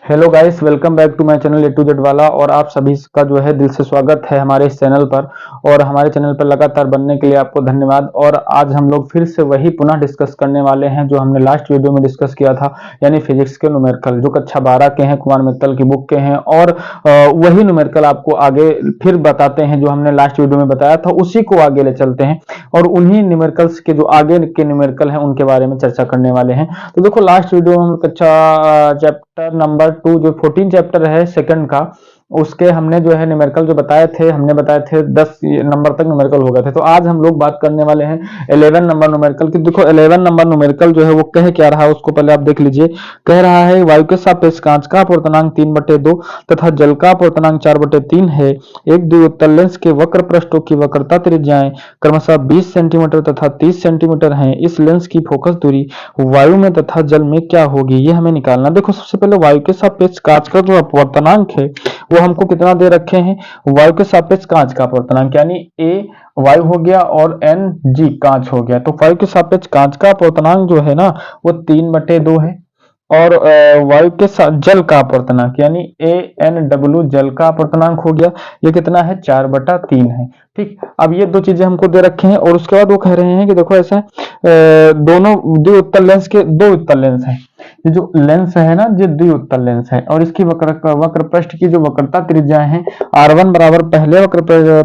Hello guys, welcome back to my channel A to Z वाला। और आप सभी का जो है दिल से स्वागत है हमारे इस चैनल पर। और हमारे चैनल पर लगातार बनने के लिए आपको धन्यवाद। और आज हम लोग फिर से वही पुनः डिस्कस करने वाले हैं जो हमने लास्ट वीडियो में डिस्कस किया था, यानी फिजिक्स के न्यूमेरिकल जो कक्षा 12 के हैं, कुमार मित्तल की बुक के हैं। और वही न्यूमेरिकल आपको आगे फिर बताते हैं जो हमने लास्ट वीडियो में बताया था, उसी को आगे ले चलते हैं और उन्हीं न्यूमेरिकल्स के जो आगे के न्यूमेरिकल हैं उनके बारे में चर्चा करने वाले हैं। तो देखो, लास्ट वीडियो में हम कक्षा चैप्टर नंबर 2 जो 14 चैप्टर है सेकंड का, उसके हमने जो है न्यूमेरिकल जो बताए थे, हमने बताए थे 10 नंबर तक न्यूमेरिकल हो गए थे। तो आज हम लोग बात करने वाले हैं 11 नंबर न्यूमेरिकल की। देखो 11 नंबर न्यूमेरिकल जो है वो कह क्या रहा है उसको पहले आप देख लीजिए। कह रहा है वायु के सापेक्ष कांच का अपूर्णांक 3/2 तथा जल का अपूर्णांक 4/3 है। एक द्विउत्तल लेंस के वक्र पृष्ठों की वक्रता त्रिज्याएं क्रमशः 20 सेंटीमीटर तथा 30 सेंटीमीटर हैं। इस लेंस की फोकस दूरी वायु में तथा जल में क्या होगी, ये हमें निकालना। देखो सबसे पहले वायु के सापेक्ष कांच का जो अपवर्तनांक है वो हमको कितना दे रखे हैं। वायु के सापेक्ष कांच का अपवर्तनांक यानी ए वायु हो गया और एन जी कांच हो गया। तो वायु के सापेक्ष कांच का अपवर्तनांक जो है ना वो 3/2 है। और वायु के साथ जल का अपवर्तनांक यानी ए एन डब्ल्यू जल का अपवर्तनांक हो गया, ये कितना है 4/3 है। ठीक, अब ये दो चीजें हमको दे रखे हैं। और उसके बाद वो कह रहे हैं कि देखो ऐसा है, दोनों द्विउत्तल लेंस के दो उत्तल लेंस है। ये जो लेंस है ना, ये द्विउत्तल लेंस है और इसकी वक्र पृष्ठ की जो वक्रता त्रिज्या है R1 बराबर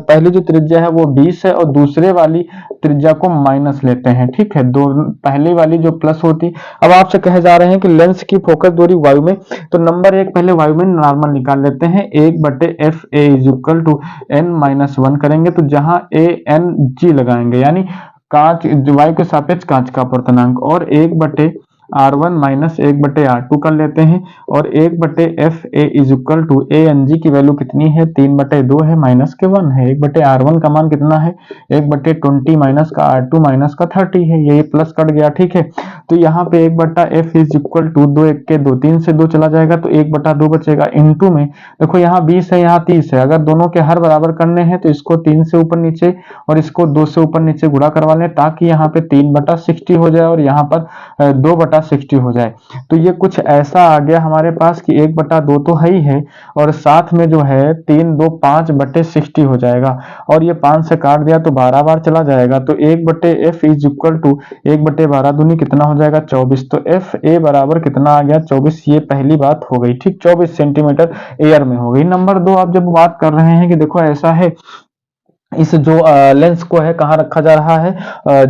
पहली जो त्रिज्या है वो 20 है और दूसरे वाली त्रिज्या को माइनस लेते हैं। ठीक है, दो पहली वाली जो प्लस होती। अब आपसे कहे जा रहे हैं कि लेंस की फोकस दूरी वायु में, तो नंबर एक पहले वायु में नॉर्मल निकाल लेते हैं। 1/FA is equal to n-1 करेंगे तो जहां ए एन जी लगाएंगे यानी कांच वायु के सापेक्ष कांच का अपवर्तनांक, और 1/R1 माइनस 1/R2 कर लेते हैं। और 1/FA is equal to A N G की वैल्यू कितनी है 3/2 है, माइनस के 1 है। 1/R1 का मान कितना है 1/20 माइनस का R2 माइनस का 30 है, ये प्लस कट गया। ठीक है, तो यहाँ पे 1/F इज इक्वल टू 2 1 के 2, 3 से 2 चला जाएगा तो 1/2 बचेगा। इनटू में देखो यहाँ 20 है यहाँ 30 है, अगर दोनों के हर बराबर करने हैं तो इसको 3 से ऊपर नीचे और इसको 2 से ऊपर नीचे गुणा करवा लें ताकि यहाँ पे 3/60 हो जाए और यहाँ पर 2/60 हो जाए। तो ये कुछ ऐसा आ गया हमारे पास कि 1/2 तो है ही है और साथ में जो है 3 2 5/60 हो जाएगा। और ये 5 से काट दिया तो 12 बार चला जाएगा। तो 1/F इज इक्वल टू 1/12 दूनी कितना हो जाएगा 24। तो एफ ए बराबर कितना आ गया 24। ये पहली बात हो गई। ठीक, 24 सेंटीमीटर एयर में हो गई। नंबर 2, आप जब बात कर रहे हैं कि देखो ऐसा है, इस जो लेंस को है कहाँ रखा जा रहा है,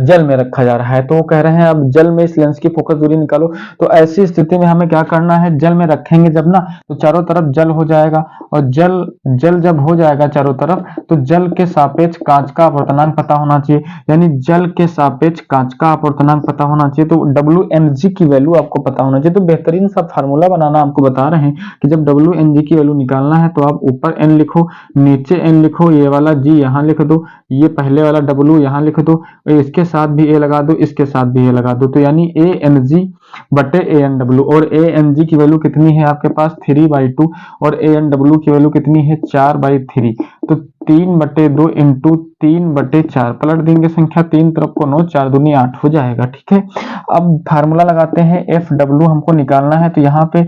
जल में रखा जा रहा है। तो वो कह रहे हैं अब जल में इस लेंस की फोकस दूरी निकालो। तो ऐसी स्थिति में हमें क्या करना है, जल में रखेंगे जब ना तो चारों तरफ जल हो जाएगा। और जल जल जब हो जाएगा चारों तरफ तो जल के सापेक्ष कांच का अपवर्तनांक पता होना चाहिए, यानी जल के सापेक्ष कांच का अपवर्तनांक पता होना चाहिए। तो WmG की वैल्यू आपको पता होना चाहिए। तो बेहतरीन सा फार्मूला बनाना आपको बता रहे हैं कि जब WmG की वैल्यू निकालना है तो आप ऊपर n लिखो, नीचे n लिखो, ये वाला G यहाँ लिख दो, ये पहले वाला W यहाँ लिख दो, इसके साथ भी A लगा दो, इसके साथ भी A लगा दो। तो यानी ANG/ANW, और ANG की वैल्यू कितनी है आपके पास 3/2 और ANW की वैल्यू कितनी है 4/3। तो 3/2 इंटू 3/4 पलट देंगे संख्या, 3 तरफ को 9, 4 दूनी 8 हो जाएगा। ठीक है, अब फार्मूला लगाते हैं। FW हमको निकालना है तो यहाँ पे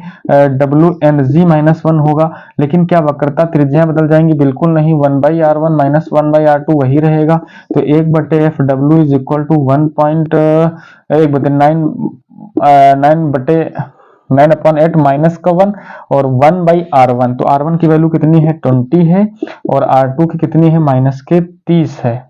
WNG-1 होगा, लेकिन क्या वक्रता त्रिज्या बदल जाएंगी, बिल्कुल नहीं। 1/R1 माइनस 1/R2 वही रहेगा। तो 1/FW is equal to 9/8 minus का 1 और 1/R1। तो R1 की वैल्यू कितनी है 20 है और R2 की कितनी है -30 है,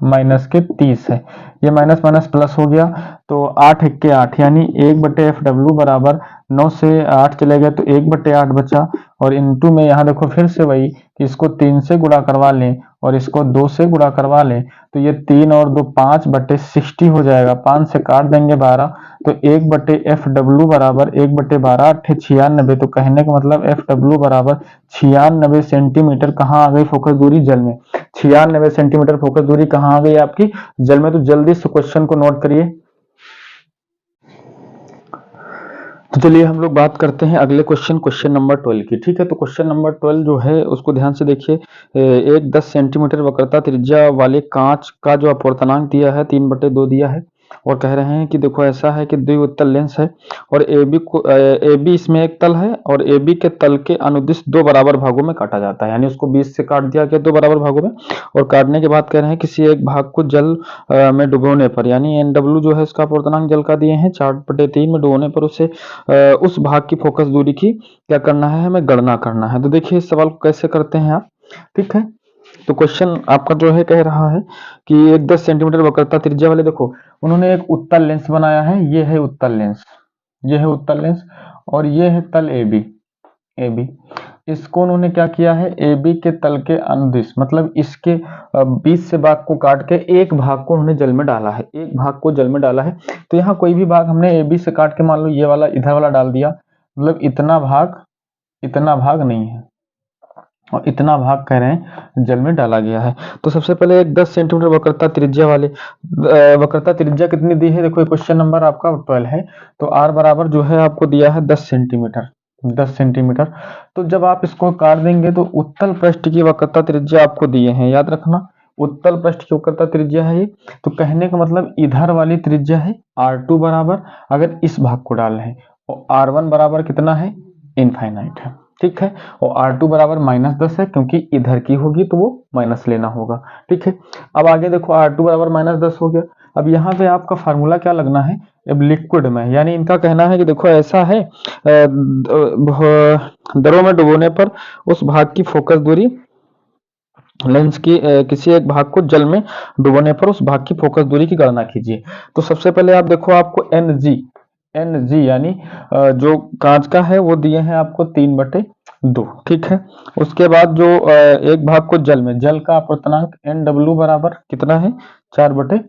-30 है। ये माइनस माइनस प्लस हो गया तो 8 1 के 8 यानी 1/FW बराबर 9 से 8 चले गए तो 1/8 बचा। और इनटू में यहाँ देखो फिर से वही कि इसको 3 से गुणा करवा लें और इसको 2 से गुणा करवा लें तो ये 3 और 2 5/60 हो जाएगा। 5 से काट देंगे 12 तो 1/FW बराबर 1/12 8 96। तो कहने का मतलब FW बराबर 96 सेंटीमीटर कहाँ आ गई फोकस दूरी जल में। 96 सेंटीमीटर फोकस दूरी कहाँ आ गई आपकी जल में। तो जल्दी से क्वेश्चन को नोट करिए। तो चलिए हम लोग बात करते हैं अगले क्वेश्चन नंबर 12 की। ठीक है, तो क्वेश्चन नंबर 12 जो है उसको ध्यान से देखिए। एक 10 सेंटीमीटर वक्रता त्रिज्या वाले कांच का जो अपवर्तनांक दिया है 3/2 दिया है। और कह रहे हैं कि देखो ऐसा है कि द्विउत्तल लेंस है और AB इसमें एक तल है और AB के तल के अनुदिश दो बराबर भागों में काटा जाता है, यानी उसको 20 से काट दिया गया दो बराबर भागों में। और काटने के बाद कह रहे हैं किसी एक भाग को जल में डुबोने पर, यानी NW जो है उसका अपूर्णांक जल का दिए हैं 4/3 में डुबोने पर उसे उस भाग की फोकस दूरी की क्या करना है, हमें गणना करना है। तो देखिए इस सवाल को कैसे करते हैं आप, ठीक है। तो क्वेश्चन आपका जो है कह रहा है कि एक 10 सेंटीमीटर वक्रता त्रिज्या वाले, देखो उन्होंने एक उत्तल लेंस बनाया है, ये है उत्तल लेंस, ये है उत्तल लेंस और ये है तल AB। इसको उन्होंने क्या किया है, AB के तल के अनुदिश, मतलब इसके 20 से भाग को काट के एक भाग को उन्होंने जल में डाला है, एक भाग को जल में डाला है। तो यहाँ कोई भी भाग हमने AB से काट के मान लो ये वाला इधर वाला डाल दिया, मतलब इतना भाग नहीं है और इतना भाग कह रहे हैं जल में डाला गया है। तो सबसे पहले एक 10 सेंटीमीटर वक्रता त्रिज्या वाले, वक्रता त्रिज्या कितनी दी है, देखो क्वेश्चन नंबर आपका 12 है। तो R बराबर जो है आपको दिया है 10 सेंटीमीटर, 10 सेंटीमीटर। तो जब आप इसको काट देंगे तो उत्तल पृष्ठ की वक्रता त्रिज्या आपको दिए हैं, याद रखना उत्तल पृष्ठ की वक्रता त्रिज्या है ये। तो कहने का मतलब इधर वाली त्रिज्या है R2 बराबर, अगर इस भाग को डाल रहे हैं, और R1 बराबर कितना है, इनफाइनाइट है, ठीक है। और R2 बराबर -10 है, क्योंकि इधर की होगी तो वो माइनस लेना होगा, ठीक है। अब आगे देखो R2 बराबर -10 हो गया। अब यहाँ पे आपका फार्मूला क्या लगना है, अब लिक्विड में, यानी इनका कहना है कि देखो ऐसा है दरों में डुबोने पर उस भाग की फोकस दूरी, लेंस की किसी एक भाग को जल में डुबोने पर उस भाग की फोकस दूरी की गणना कीजिए। तो सबसे पहले आप देखो आपको NG यानी जो कांच का है वो दिए हैं आपको 3/2, ठीक है। उसके बाद जो एक भाग को जल में, जल का अपर्तनांक NW बराबर कितना है, 4/3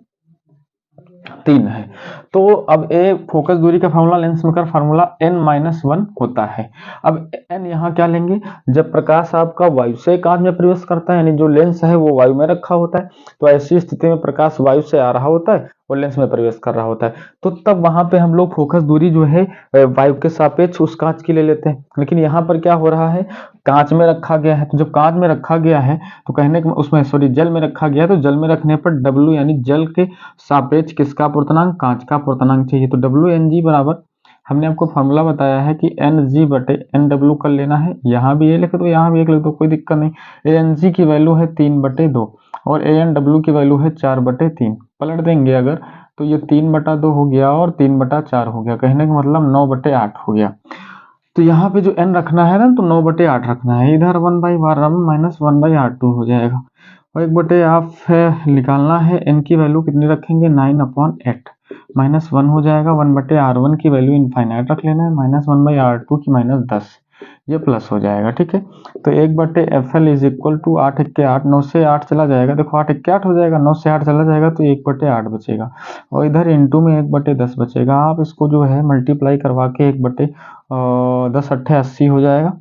है। तो अब ए फोकस दूरी का formula, lens maker formula N-1 होता है। अब N यहाँ क्या लेंगे, जब प्रकाश आपका वायु से कांच में प्रवेश करता है, यानी जो लेंस है वो वायु में रखा होता है, तो ऐसी स्थिति में प्रकाश वायु से आ रहा होता है और लेंस में प्रवेश कर रहा होता है, तो तब वहां पे हम लोग फोकस दूरी जो है वायु के सापेक्ष उस कांच की ले लेते हैं। लेकिन यहाँ पर क्या हो रहा है, कांच में रखा गया है, तो जब कांच में रखा गया है तो कहने का उसमें सॉरी जल में रखा गया है, तो जल में रखने पर W यानी जल के सापेक्ष किसका अपूर्णांक, कांच का अपूर्णांक चाहिए। तो WNG बराबर, हमने आपको फॉर्मूला बताया है कि NG/NW कर लेना है, यहाँ भी ये लिख दो यहाँ भी एक लिख दो, कोई दिक्कत नहीं। ANG की वैल्यू है 3/2 और ANW की वैल्यू है 4/3। पलट देंगे अगर तो ये 3/2 हो गया और 3/4 हो गया, कहने का मतलब 9/8 हो गया। तो यहाँ पे जो n रखना है ना, तो 9/8 रखना है, इधर 1/1 -1/R2 हो जाएगा और 1/8 निकालना है। n की वैल्यू कितनी रखेंगे, 9/8 -1 हो जाएगा, 1/R1 की वैल्यू इनफाइनाइट रख लेना है, -1/R2 की -10, ये प्लस हो जाएगा, ठीक है। तो 1/FL इज इक्वल टू 8 × 8, 9 से 8 चला जाएगा, देखो 8 × 8 हो जाएगा, 9 से 8 चला जाएगा तो 1/8 बचेगा और इधर इंटू में 1/10 बचेगा। आप इसको जो है मल्टीप्लाई करवा के 1/10 × 8 80 हो जाएगा।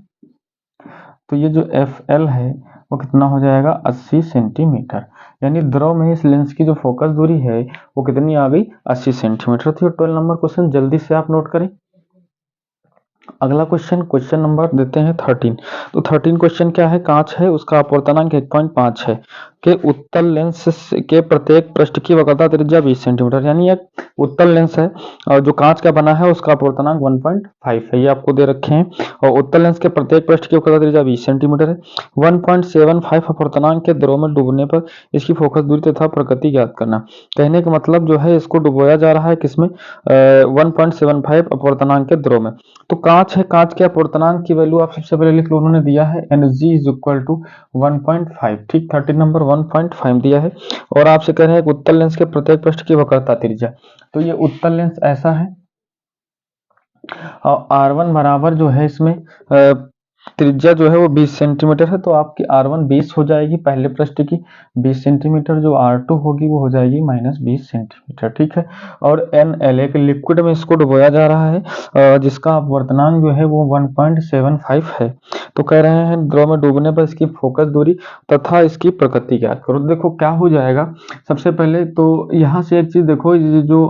तो ये जो FL है वो कितना हो जाएगा, 80 सेंटीमीटर, यानी द्रव में इस लेंस की जो फोकस दूरी है वो कितनी आ गई, 80 सेंटीमीटर थी। 12 नंबर क्वेश्चन जल्दी से आप नोट करें। अगला क्वेश्चन नंबर देते हैं 13। तो 13 क्वेश्चन क्या है, कांच है उसका अपूर्णांक 1.5 है के उत्तल लेंस के प्रत्येक पृष्ठ की वक्रता त्रिज्या 20 सेंटीमीटर, यानी एक उत्तल लेंस है और जो कांच का बना है उसका अपूर्णांक 1.5 है, ये आपको दे रखे हैं। और उत्तल लेंस के प्रत्येक पृष्ठ की वक्रता त्रिज्या 20 सेंटीमीटर है। 1.75 अपूर्णांक के द्रव में डूबने पर इसकी फोकस दूरी तथा प्रकृति ज्ञात करना। कहने का मतलब जो है इसको डुबोया जा रहा है किसमें, 1.75 अपूर्णांक के द्रव में। तो कांच है, कांच के अपूर्णांक की वैल्यू आप सबसे पहले लिख लो, उन्होंने दिया है Ng इज इक्वल टू 1.5, ठीक। 13 नंबर 1.5 दिया है और आपसे कह रहे हैं उत्तल लेंस के प्रत्येक पृष्ठ की वक्रता त्रिज्या। तो ये उत्तल लेंस ऐसा है और R1 बराबर जो है इसमें त्रिज्या जो है वो 20 सेंटीमीटर है, तो आपकी R1 20 हो जाएगी पहले पृष्ठ की 20 सेंटीमीटर, जो R2 होगी वो हो जाएगी -20 सेंटीमीटर, ठीक है। और NL एक लिक्विड में इसको डुबोया जा रहा है जिसका अपवर्तनांक जो है वो 1.75 है। तो कह रहे हैं द्रव में डूबने पर इसकी फोकस दूरी तथा इसकी प्रकृति ज्ञात करो। देखो क्या हो जाएगा, सबसे पहले तो यहाँ से एक चीज देखो, ये जो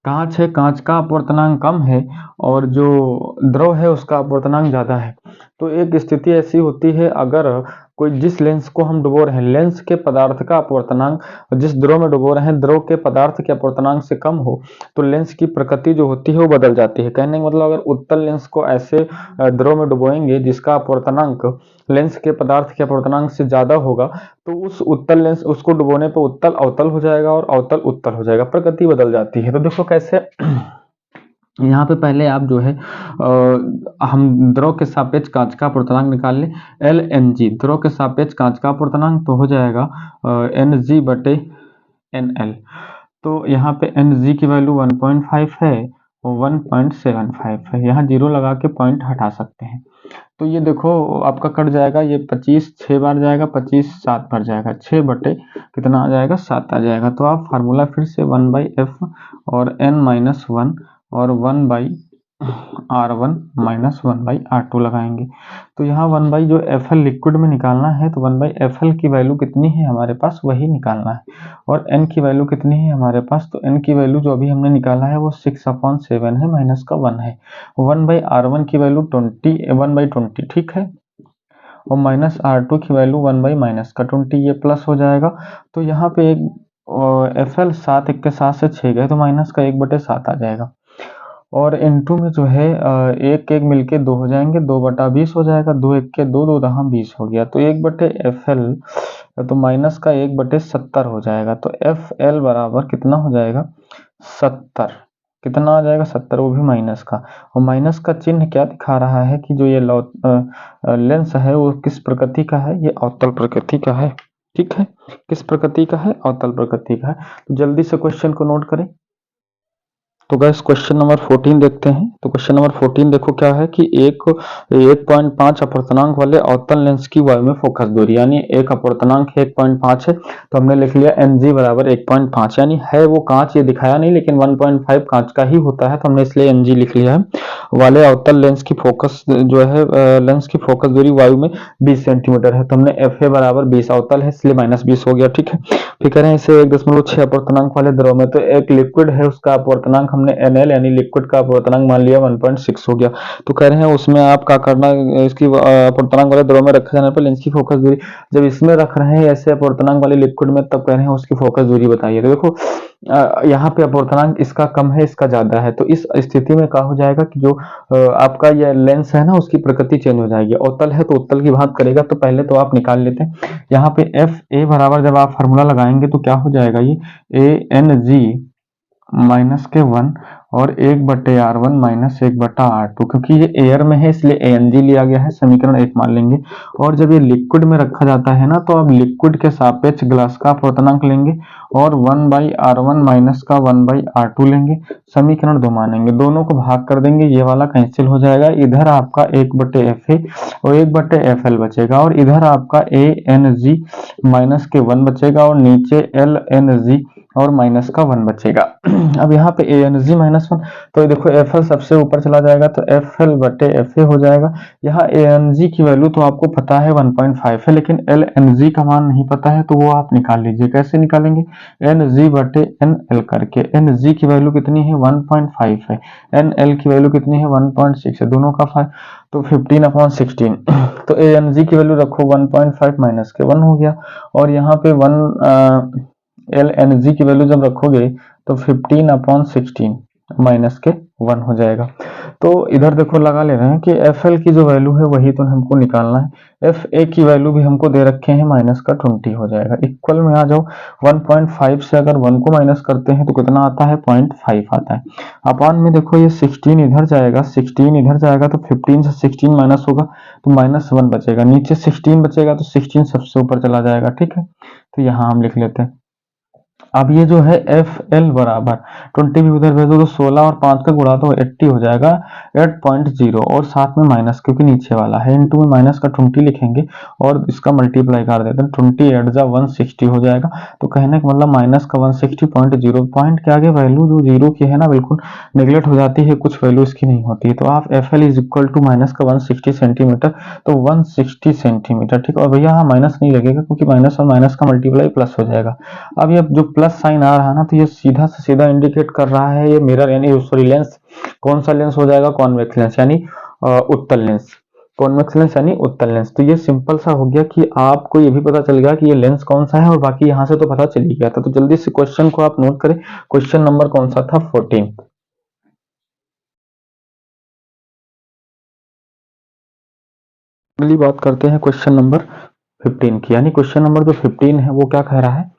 कांच है, कांच का अपवर्तनांक कम है और जो द्रव है उसका अपवर्तनांक ज्यादा है, तो एक स्थिति ऐसी होती है, अगर कोई जिस लेंस को हम डुबो रहे हैं, लेंस के पदार्थ का अपवर्तनांक जिस द्रव में डुबो रहे हैं, द्रव के पदार्थ के अपवर्तनांक से कम हो, तो लेंस की प्रकृति जो होती है वो बदल जाती है। कहने का मतलब, अगर उत्तल लेंस को ऐसे द्रव में डुबोएंगे जिसका अपवर्तनांक लेंस के पदार्थ के अपवर्तनांक से ज्यादा होगा, तो उस उत्तल लेंस उसको डुबोने पर उत्तल अवतल हो जाएगा और अवतल उत्तल हो जाएगा, प्रकृति बदल जाती है। तो देखो कैसे, यहाँ पे पहले आप जो है हम द्रव के सापेक्ष कांच का अपवर्तनांक निकाल लें, एल एन जी, द्रव के सापेक्ष कांच का अपवर्तनांक तो हो जाएगा एन जी बटे एन एल। तो यहाँ पे एन जी की वैल्यू 1.5 है और 1.75 है, यहाँ जीरो लगा के पॉइंट हटा सकते हैं। तो ये देखो आपका कट जाएगा, ये 25 6 बार जाएगा, 25 7 बार जाएगा, 6 बटे कितना आ जाएगा, 7 आ जाएगा। तो आप फार्मूला फिर से 1/f और n-1 और 1/r1 माइनस 1/r2 लगाएंगे। तो यहाँ 1 जो एफ एल लिक्विड में निकालना है, तो 1/एफ एल की वैल्यू कितनी है हमारे पास, वही निकालना है। और n की वैल्यू कितनी है हमारे पास, तो n की वैल्यू जो अभी हमने निकाला है वो 6/7 है, माइनस का 1 है। 1/r1 की वैल्यू 1/20 ठीक है, और माइनस R2 की वैल्यू 1/माइनस का 20, ये प्लस हो जाएगा। तो यहाँ पे एक एफ एल 7 1 के 7 से 6 गए, तो माइनस का 1/7 आ जाएगा। और इनटू में जो है एक एक मिलके 2 हो जाएंगे, 2/20 हो जाएगा, 2 1 के 2, 2 दहा 20 हो गया। तो 1/एफ एल तो माइनस का 1/70 हो जाएगा। तो एफ एल बराबर कितना हो जाएगा, 70। कितना आ जाएगा, 70, वो भी माइनस का। और माइनस का चिन्ह क्या दिखा रहा है कि जो ये लेंस है वो किस प्रकृति का है, ये अवतल प्रकृति का है। ठीक है, किस प्रकृति का है, अवतल प्रकृति का है। तो जल्दी से क्वेश्चन को नोट करें। तो गैस क्वेश्चन नंबर 14 देखते हैं। तो क्वेश्चन नंबर 14 देखो क्या है कि 1.5 अपवर्तनांक वाले अवतल लेंस की वायु में फोकस दूरी, यानी एक अपवर्तनांक 1.5 है, तो हमने लिख लिया Ng बराबर 1.5, यानी है वो कांच, ये दिखाया नहीं लेकिन 1.5 कांच का ही होता है, तो हमने इसलिए Ng लिख लिया है। वाले अवतल लेंस की फोकस जो है लेंस की फोकस दूरी वायु में 20 सेंटीमीटर है, तो हमने Fa बराबर 20, अवतल है इसलिए -20 हो गया। ठीक है, फिर कह रहे हैं इसे 1.6 अपवर्तनांक वाले द्रव में, तो एक लिक्विड है उसका अपवर्तनांक हमने NL यानी लिक्विड का अपवर्तनांक मान लिया 1.6 हो गया। तो कह रहे हैं उसमें आप क्या करना, इसकी अपवर्तनांक वाले द्रव में रखे जाने पर लेंस की फोकस दूरी, जब इसमें रख रहे हैं ऐसे अपवर्तनांक वाले लिक्विड में, तब कह रहे हैं उसकी फोकस दूरी बताइए। तो देखो यहाँ पे अपवर्तनांक इसका कम है, इसका ज्यादा है, तो इस स्थिति में क्या हो जाएगा कि जो आपका ये लेंस है ना उसकी प्रकृति चेंज हो जाएगी। अवतल है तो उत्तल की बात करेगा, तो पहले तो आप निकाल लेते हैं। यहाँ पे एफ ए बराबर जब आप फार्मूला लगाएंगे तो क्या हो जाएगा, ये ANG माइनस के 1 और 1/R1 माइनस 1/R2, क्योंकि ये एयर में है इसलिए ANG लिया गया है, समीकरण 1 मान लेंगे। और जब ये लिक्विड में रखा जाता है ना, तो आप लिक्विड के सापेक्ष ग्लास का अपवर्तनांक लेंगे और 1/R1 माइनस का 1/R2 लेंगे, समीकरण 2 मानेंगे, दोनों को भाग कर देंगे, ये वाला कैंसिल हो जाएगा। इधर आपका 1/FA और 1/FL बचेगा, और इधर आपका ANG माइनस के 1 बचेगा और नीचे LNG और माइनस का 1 बचेगा। अब यहाँ पे ANG -1, तो देखो FL सबसे ऊपर चला जाएगा, तो FL/FA हो जाएगा। यहाँ ANG की वैल्यू तो आपको पता है 1.5 है, लेकिन LNG का मान नहीं पता है, तो वो आप निकाल लीजिए। कैसे निकालेंगे, NG/NL करके। NG की वैल्यू कितनी है, 1.5 है, NL की वैल्यू कितनी है, 1.6 है, दोनों का 5, तो 15/16। तो ANG की वैल्यू रखो 1.5 माइनस के 1 हो गया, और यहाँ पे LNG की वैल्यू जब रखोगे तो 15/16 माइनस के 1 हो जाएगा। तो इधर देखो लगा ले रहे हैं कि FL की जो वैल्यू है वही तो हमको निकालना है। FA की वैल्यू भी हमको दे रखे हैं, माइनस का 20 हो जाएगा। इक्वल में आ जाओ, 1.5 से अगर 1 को माइनस करते हैं तो कितना आता है, 0.5 आता है। अपान में देखो ये 16 इधर जाएगा, 16 इधर जाएगा, तो 15 से 16 माइनस होगा तो -1 बचेगा, नीचे 16 बचेगा तो 16 सबसे ऊपर चला जाएगा। ठीक है, तो यहाँ हम लिख लेते हैं। अब ये जो है FL बराबर 20 भी उधर भेज दो तो 16 और 5 का गुणा तो 80 हो जाएगा, 8.0 और साथ में माइनस क्योंकि नीचे वाला है, इनटू में माइनस का 20 लिखेंगे और इसका मल्टीप्लाई कर देते हैं, 20 8 160 हो जाएगा। तो कहने का मतलब माइनस का 160.0, पॉइंट के आगे वैल्यू जो जीरो की है ना बिल्कुल निगलेक्ट हो जाती है, कुछ वैल्यू इसकी नहीं होती है। तो आप FL is equal to minus का 160 सेंटीमीटर, तो 160 सेंटीमीटर। ठीक है, और भैया हाँ माइनस नहीं लगेगा क्योंकि माइनस और माइनस का मल्टीप्लाई प्लस हो जाएगा। अब ये जो प्लस साइन आ रहा है ना, तो ये सीधा से सीधा इंडिकेट कर रहा है ये मिरर यानी सॉरी लेंस, कौन सा लेंस हो जाएगा, कॉन्वेक्स लेंस यानी उत्तल लेंस। कॉन्वेक्स लेंस यानी उत्तल लेंस। तो ये सिंपल सा हो गया कि आपको ये भी पता चल गया कि ये लेंस कौन सा है, और बाकी यहाँ से तो पता चल ही गया था। तो जल्दी से क्वेश्चन को आप नोट करें। क्वेश्चन नंबर कौन सा था? 14। अगली बात करते हैं क्वेश्चन नंबर 15 की, यानी क्वेश्चन नंबर जो 15 है वो क्या कह रहा है।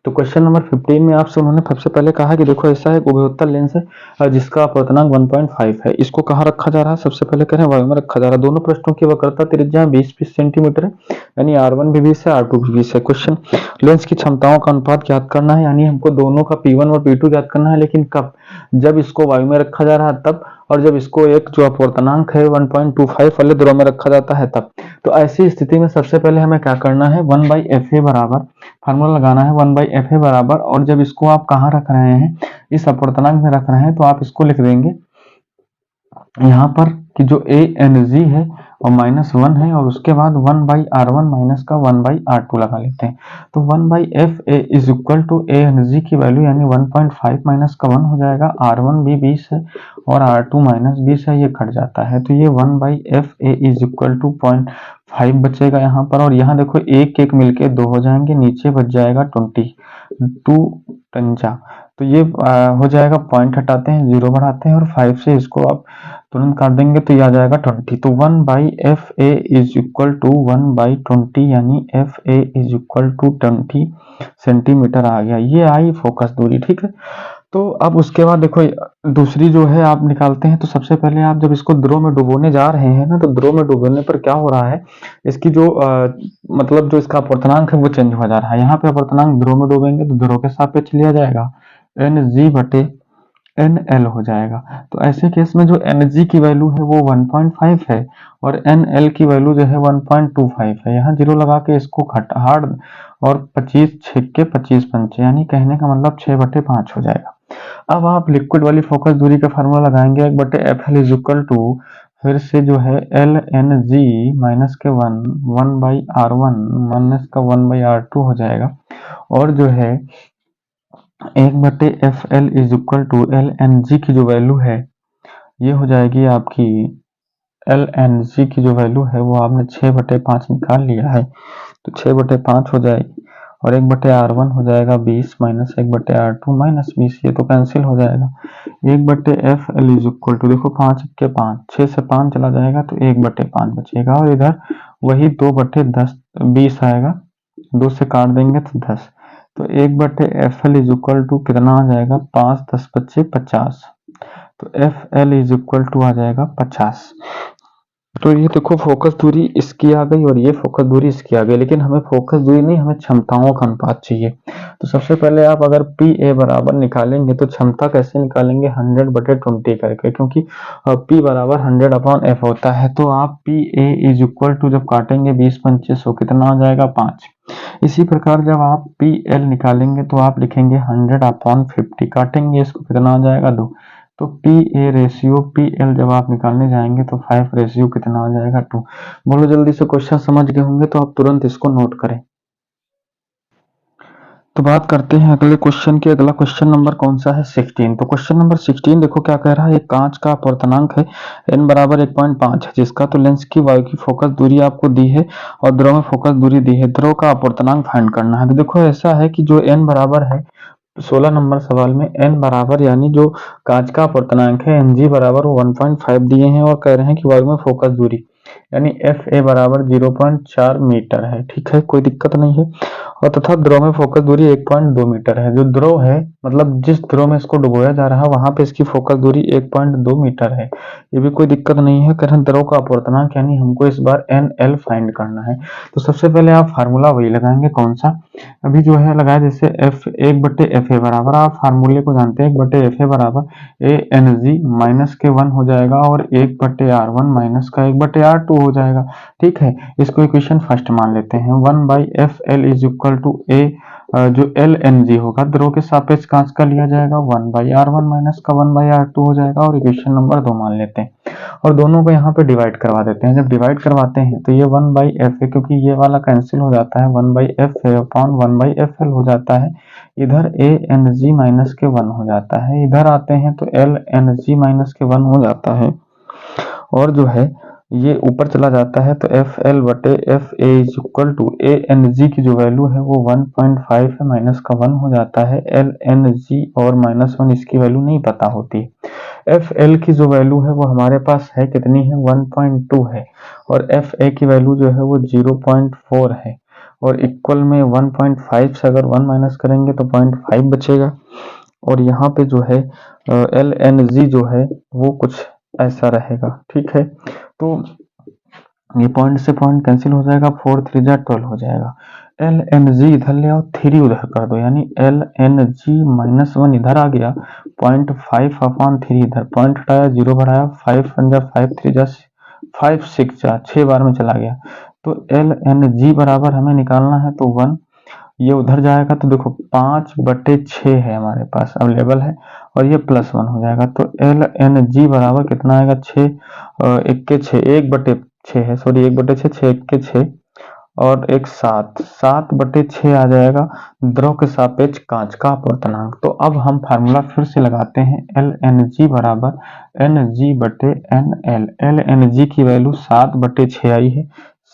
तो क्वेश्चन नंबर 15 में आपसे उन्होंने सबसे पहले कहा कि देखो ऐसा है, उभयोत्तल लेंस है जिसका अपवर्तनांक 1.5 है। इसको कहाँ रखा जा रहा है? सबसे पहले कह रहे हैं वायु में रखा जा रहा है। दोनों पृष्ठों की वक्रता त्रिज्या 20-20 सेंटीमीटर है, यानी R1 भी 20 है, R2 भी 20 है। क्वेश्चन, लेंस की क्षमताओं का अनुपात ज्ञात करना है, यानी हमको दोनों का P1 और P2 ज्ञात करना है। लेकिन कब? जब इसको वायु में रखा जा रहा है तब, और जब इसको एक जो अपवर्तनांक है 1.25 वाले द्रव में रखा जाता है तब। तो ऐसी स्थिति में सबसे पहले हमें क्या करना है, 1/FA बराबर, फार्मूला लगाना है 1/FA बराबर, और जब इसको आप कहाँ रख रहे हैं, इस अपवर्तनांक में रख रहे हैं, तो आप इसको लिख देंगे यहाँ पर कि जो ए एन जी है और -1 है, और उसके बाद 1/R1 माइनस का 1/R2 लगा लेते हैं। तो 1/FA is equal to A N G की वैल्यू यानी 1.5 माइनस का 1 हो जाएगा। R1 भी 20 है और R2 माइनस 20 है, ये कट जाता है। तो ये 1/FA इज इक्वल टू 0.5 बचेगा यहाँ पर, और यहाँ देखो एक एक मिलके 2 हो जाएंगे, नीचे बच जाएगा 20, 2 पंजा। तो ये हो जाएगा, पॉइंट हटाते हैं, 0 बढ़ाते हैं, और 5 से इसको आप तुरंत काट देंगे तो ये आ जाएगा 20। तो 1/FA इज इक्वल टू 1/20, यानी FA is equal to 20 centimetre आ गया। ये आई फोकस दूरी, ठीक है। तो अब उसके बाद देखो दूसरी जो है आप निकालते हैं। तो सबसे पहले आप जब इसको द्रव में डुबोने जा रहे हैं ना, तो द्रव में डुबोने पर क्या हो रहा है, इसकी जो मतलब जो इसका अपवर्तनांक है वो चेंज हो जा रहा है। यहाँ पे अपवर्तनांक द्रव में डूबेंगे तो द्रव के सापेक्ष लिया जाएगा, NG/NL हो जाएगा। तो ऐसे केस में जो NG की वैल्यू है वो 1.5 है, और NL की वैल्यू जो है 1.25 है। यहाँ 0 लगा के इसको हार्ड, और 25 6 के 25 पंचे, यानी कहने का मतलब 6/5 हो जाएगा। अब आप लिक्विड वाली फोकस दूरी का फार्मूला लगाएंगे, 1/FL इज इक्वल टू, फिर से जो है LNG माइनस के 1/R1 माइनस का 1/R2 हो जाएगा, और जो है 1/FL is equal to LNG की जो वैल्यू है ये हो जाएगी आपकी, LNG की जो वैल्यू है वो आपने 6/5 निकाल लिया है, तो 6/5 हो जाएगी, और 1/R1 हो जाएगा 20 माइनस 1/R2 माइनस 20, ये तो कैंसिल हो जाएगा। 1/FL इज इक्वल टू, देखो 5 के 5, 6 से 5 चला जाएगा तो 1/5 बचेगा, और इधर वही 2/10 20 आएगा, 2 से काट देंगे तो 10। तो 1/FL इज इक्वल टू कितना आ जाएगा, 5 10 25 50। तो FL इज इक्वल टू आ जाएगा 50। तो ये देखो फोकस दूरी इसकी आ गई, और ये फोकस दूरी इसकी आ गई, लेकिन हमें फोकस दूरी नहीं, हमें क्षमताओं का अनुपात चाहिए। तो सबसे पहले आप अगर PA बराबर निकालेंगे तो क्षमता कैसे निकालेंगे, 100/20 करके, क्योंकि P बराबर 100/F होता है। तो आप PA इज इक्वल टू जब काटेंगे 20 पंचे 100, कितना आ जाएगा 5। इसी प्रकार जब आप PL निकालेंगे तो आप लिखेंगे 100/50, काटेंगे इसको, कितना आ जाएगा 2। तो PA रेशियो PL जब आप निकालने जाएंगे तो 5 रेशियो कितना आ जाएगा 2। बोलो जल्दी से, क्वेश्चन समझ गए होंगे तो आप तुरंत इसको नोट करें। तो बात करते हैं अगले क्वेश्चन की। अगला क्वेश्चन नंबर कौन सा है, 16। तो क्वेश्चन नंबर 16 देखो क्या कह रहा है, एक कांच का अपवर्तनांक है n बराबर 1.5 है, जिसका तो लेंस की वायु की फोकस दूरी आपको दी है और द्रव में फोकस दूरी दी है। द्रव का अपवर्तनांक फाइंड करना है। तो देखो ऐसा है कि जो n बराबर है, 16 नंबर सवाल में n बराबर यानी जो कांच का अपवर्तनांक है Ng बराबर 1.5 दिए हैं, और कह रहे हैं कि वायु में फोकस दूरी यानी FA बराबर 0.4 मीटर है, ठीक है, कोई दिक्कत नहीं है। और तथा द्रव में फोकस दूरी 1.2 मीटर है। जो द्रव है, मतलब जिस द्रव में इसको डुबोया जा रहा है वहां पे इसकी फोकस दूरी 1.2 मीटर है, ये भी कोई दिक्कत नहीं है। करें द्रव का अपवर्तनांक यानी हमको इस बार NL फाइंड करना है। तो सबसे पहले आप फार्मूला वही लगाएंगे, कौन सा अभी जो है लगाया, जैसे F 1/FA बराबर, आप फार्मूले को जानते हैं, 1/FA बराबर ANG माइनस के 1 हो जाएगा, और 1/R1 माइनस का 1/R2 हो जाएगा, ठीक है। इसको इक्वेशन फर्स्ट मान लेते हैं। 1/FL is equal to A, जो LNG होगा द्रव के सापेक्ष कांच का लिया जाएगा, 1/R1 माइनस का 1/R2 हो जाएगा, और इक्वेशन नंबर 2 मान लेते हैं, और दोनों को यहाँ पे डिवाइड करवा देते हैं। जब डिवाइड करवाते हैं तो ये 1/FA, क्योंकि ये वाला कैंसिल हो जाता है, 1/FA अपॉन 1/FL हो जाता है। इधर ANG माइनस के 1 हो जाता है, इधर आते हैं तो LNG माइनस के 1 हो जाता है, और जो है ये ऊपर चला जाता है तो एफ एल बटे F A is equal to A N G की जो वैल्यू है वो 1.5 है, माइनस का 1 हो जाता है। एल एन जी और -1 इसकी वैल्यू नहीं पता होती। एफ एल की जो वैल्यू है वो हमारे पास है कितनी है, 1.2 है, और एफ ए की वैल्यू जो है वो 0.4 है, और इक्वल में 1.5 से अगर 1 माइनस करेंगे तो 0.5 बचेगा। और यहाँ पे जो है एल एन जी जो है वो कुछ ऐसा रहेगा। ठीक है, तो ये पॉइंट से पॉइंट कैंसिल हो जाएगा, 4 3 जा 12 हो जाएगा। एल एन जी इधर ले आओ, 3 उधर कर दो, यानी एल एन जी -1 इधर आ गया, 0.5/3 इधर, पॉइंट हटाया, 0 बढ़ाया, 5 1 जा 5 3 जा 5 6 जा 6 बार में चला गया। तो एल एन जी बराबर हमें निकालना है तो 1, ये उधर जाएगा तो देखो 5/6 है हमारे पास अवेलेबल है, और ये +1 हो जाएगा। तो एल एन जी बराबर कितना आएगा, 6 1 के 6, 1/6 है, सॉरी 1/6, 6 1 के 6 और एक 7, 7/6 आ जाएगा द्रव के सापेक्ष कांच का अपवर्तनांक। तो अब हम फार्मूला फिर से लगाते हैं, एल एन जी बराबर एन जी बटे N L. L N G की वैल्यू 7/6 आई है,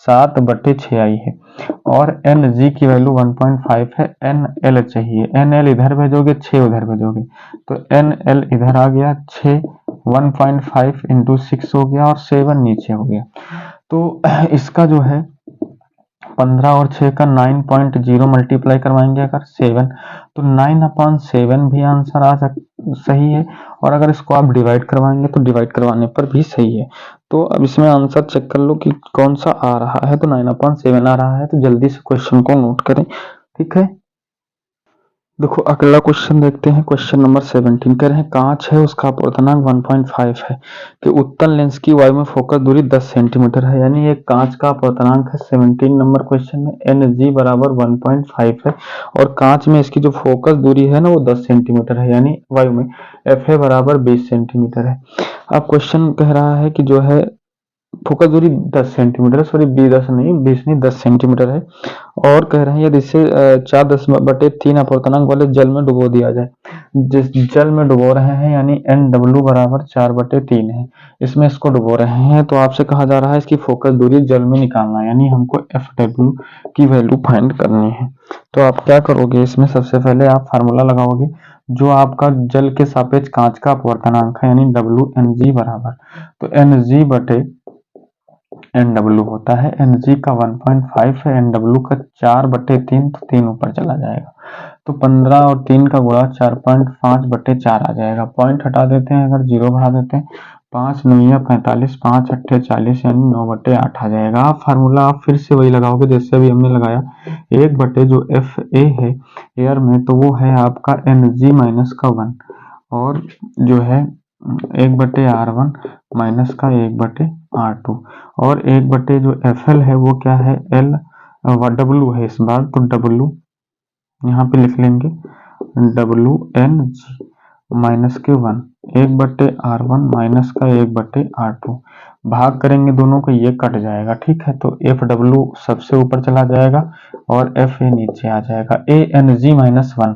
7/6 आई है, और एन जी की वैल्यू 1.5 है, एन एल चाहिए, एन एल इधर भेजोगे 6 उधर भेजोगे, तो एन एल इधर आ गया 6, 1.5 इंटू 6 हो गया, और 7 नीचे हो गया। तो इसका जो है 15 और 6 का 9.0 मल्टीप्लाई करवाएंगे अगर 7, तो 9/7 भी आंसर सही है, और अगर इसको आप डिवाइड करवाएंगे तो डिवाइड करवाने पर भी सही है। तो अब इसमें आंसर चेक कर लो कि कौन सा आ रहा है, तो 9/7 आ रहा है, तो जल्दी से क्वेश्चन को नोट करें। ठीक है, देखो अगला क्वेश्चन देखते हैं, क्वेश्चन नंबर 17 कह रहे हैं कांच है, उसका अपवर्तनांक 1.5 है कि उत्तल लेंस की वायु में फोकस दूरी 10 सेंटीमीटर है, यानी ये कांच का अपवर्तनांक है। 17 नंबर क्वेश्चन में एन जी बराबर 1.5 है, और कांच में इसकी जो फोकस दूरी है ना वो 10 सेंटीमीटर है, यानी वायु में एफ ए बराबर 20 सेंटीमीटर है। अब क्वेश्चन कह रहा है कि जो है फोकस दूरी 10 सेंटीमीटर है, सॉरी 20 नहीं, 20 नहीं 10 सेंटीमीटर है, और कह रहे हैं यदि इसे 4/3 अपवर्तनांक वाले जल में डुबो दिया जाए, जिस जल में डुबो रहे हैं यानी एन डब्ल्यू बराबर 4/3 है, इसमें इसको डुबो रहे हैं, तो आपसे कहा जा रहा है इसकी फोकस दूरी जल में निकालना है, यानी हमको एफ डब्ल्यू की वैल्यू फाइंड करनी है। तो आप क्या करोगे, इसमें सबसे पहले आप फार्मूला लगाओगे, जो आपका जल के सापेक्ष कांच का अपवर्तनांक है, यानी डब्ल्यू एन जी बराबर, तो एन जी बटे एन डब्ल्यू होता है, एन जी का 1.5 है, एन डब्ल्यू का 4/3, तो 3 ऊपर चला जाएगा, तो 15 और 3 का गुणा 4.5/4 आ जाएगा। पॉइंट हटा देते हैं, अगर 0 बढ़ा देते हैं, 5 9 45, 5 8 40, यानी 9/8 आ जाएगा। आप फार्मूला आप फिर से वही लगाओगे जैसे अभी हमने लगाया, 1 बटे जो एफ ए है एयर में, तो वो है आपका एन जी -1, और जो है 1/R1 माइनस का 1/R2, और 1 जो एफ एल है वो क्या है, एल डब्ल्यू है इस बार, तो डब्ल्यू यहाँ पे लिख लेंगे, W N G -1, 1/R1 minus का 1/R2, भाग करेंगे दोनों को, ये कट जाएगा। ठीक है, तो एफ डब्ल्यू सबसे ऊपर चला जाएगा और एफ ए नीचे आ जाएगा। ए एन जी -1,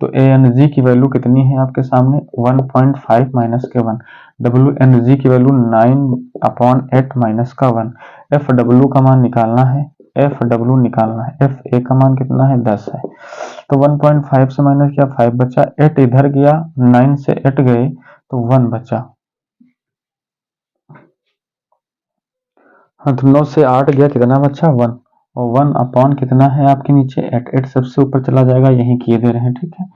तो ए एन जी की वैल्यू कितनी है आपके सामने, 1.5 माइनस के 1, डब्ल्यू एन जी की वैल्यू 9/8 माइनस का 1। एफ डब्ल्यू का मान निकालना है, एफ डब्ल्यू निकालना है, एफ ए का मान कितना है, 10 है, तो 1.5 से माइनस किया 5 बचा, 8 इधर गया, 9 से 8 गए तो 1 बचा। हाँ, तो 9 से 8 गया, कितना बचा 1, और 1 कितना है आपके नीचे 8, 8 सबसे ऊपर चला जाएगा, यही किए दे रहे हैं। ठीक है,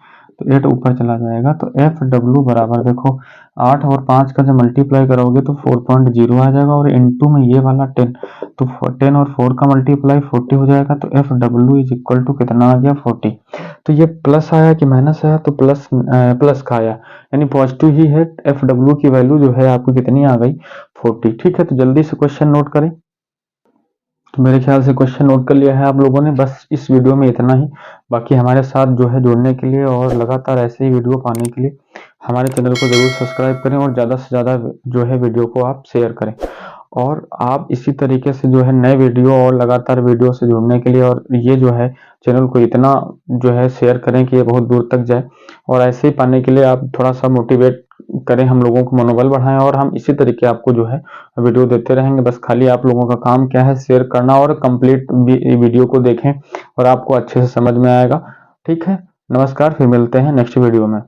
तो 8 ऊपर चला जाएगा, तो एफ डब्ल्यू बराबर देखो 8 और 5 का जब मल्टीप्लाई करोगे तो 4.0 आ जाएगा, और इनटू में ये वाला 10, तो 10 और 4 का मल्टीप्लाई 40 हो जाएगा, तो F W is equal to कितना आ गया 40। तो ये प्लस आया कि माइनस आया, तो प्लस का आया, यानी पॉजिटिव ही है। एफ डब्ल्यू की वैल्यू जो है आपको कितनी आ गई, 40। ठीक है, तो जल्दी से क्वेश्चन नोट करें। तो मेरे ख्याल से क्वेश्चन नोट कर लिया है आप लोगों ने, बस इस वीडियो में इतना ही। बाकी हमारे साथ जो है जुड़ने के लिए और लगातार ऐसे ही वीडियो पाने के लिए हमारे चैनल को जरूर सब्सक्राइब करें, और ज़्यादा से ज़्यादा जो है वीडियो को आप शेयर करें, और आप इसी तरीके से जो है नए वीडियो और लगातार वीडियो से जुड़ने के लिए, और ये जो है चैनल को इतना जो है शेयर करें कि ये बहुत दूर तक जाए, और ऐसे ही पाने के लिए आप थोड़ा सा मोटिवेट करें, हम लोगों को मनोबल बढ़ाएं और हम इसी तरीके आपको जो है वीडियो देते रहेंगे। बस खाली आप लोगों का काम क्या है, शेयर करना और कंप्लीट वीडियो को देखें और आपको अच्छे से समझ में आएगा। ठीक है, नमस्कार, फिर मिलते हैं नेक्स्ट वीडियो में।